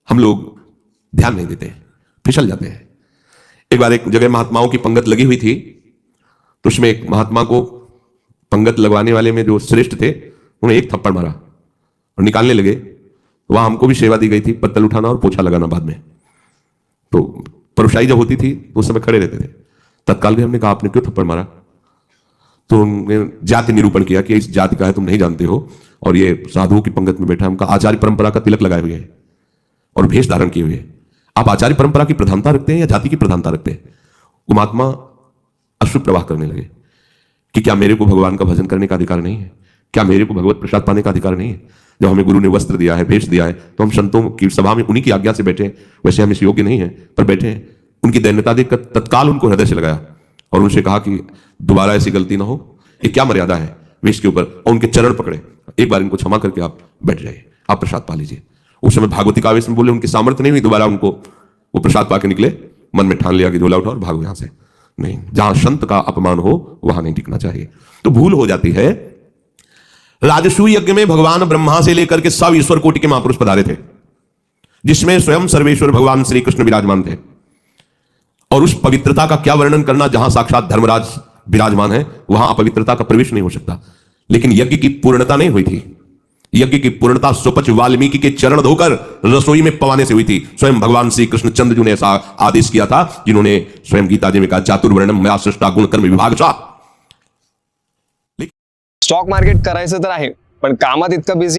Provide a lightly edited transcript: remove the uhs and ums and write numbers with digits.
हम लोग ध्यान नहीं देते, फिसल जाते हैं। एक बार एक जगह महात्माओं की पंगत लगी हुई थी, तो उसमें एक महात्मा को पंगत लगवाने वाले में जो श्रेष्ठ थे उन्हें एक थप्पड़ मारा और निकालने लगे। वहां हमको भी सेवा दी गई थी, पत्तल उठाना और पोछा लगाना बाद में। तो परोसाई जब होती थी तो उस समय खड़े रहते थे। तत्काल में हमने कहा आपने क्यों थप्पड़ मारा? तो उन्होंने जाति निरूपण किया कि इस जाति का है, तुम नहीं जानते हो, और ये साधुओं की पंगत में बैठा है। उनका आचार्य परंपरा का तिलक लगाए हुए है और भेष धारण किए हुए है। आप आचार्य परंपरा की प्रधानता रखते हैं या जाति की प्रधानता रखते हैं? वो महात्मा अश्रु प्रवाह करने लगे कि क्या मेरे को भगवान का भजन करने का अधिकार नहीं है? क्या मेरे को भगवत प्रसाद पाने का अधिकार नहीं है? जब हमें गुरु ने वस्त्र दिया है, भेष दिया है, तो हम संतों की सभा में उन्हीं की आज्ञा से बैठे हैं। वैसे हम इस योग्य नहीं है पर बैठे हैं। उनकी दैन्यता देखकर तत्काल उनको हृदय से लगाया और उनसे कहा कि दोबारा ऐसी गलती ना हो, ये क्या मर्यादा है वेश के ऊपर, और उनके चरण पकड़े, एक बार इनको क्षमा करके आप बैठ जाइए, आप प्रसाद पा लीजिए। उस समय भागवती का आवेश में बोले, उनकी सामर्थ्य नहीं हुई दोबारा उनको, वो प्रसाद पा के निकले, मन में ठान लिया कि झोला उठाओ और भागो यहां से। नहीं, जहां संत का अपमान हो वहां नहीं टिकना चाहिए। तो भूल हो जाती है। राजसूय यज्ञ में भगवान ब्रह्मा से लेकर के सब ईश्वर कोटि के महापुरुष पधारे थे, जिसमें स्वयं सर्वेश्वर भगवान श्री कृष्ण विराजमान थे। और उस पवित्रता का क्या वर्णन करना, जहां साक्षात धर्मराज विराजमान है वहां अपवित्रता का प्रवेश नहीं हो सकता। लेकिन यज्ञ की पूर्णता नहीं हुई थी। यज्ञ की पूर्णता सुपच वाल्मीकि के चरण धोकर रसोई में पवाने से हुई थी। स्वयं भगवान श्री कृष्ण चंद्र जी ने ऐसा आदेश किया था, जिन्होंने स्वयं गीता जी में कहा चातुर्वर्णम मया सृष्टा गुण कर्म विभागशः। स्टॉक मार्केट करायचं तर आहे, पण कामात इतकं बिझी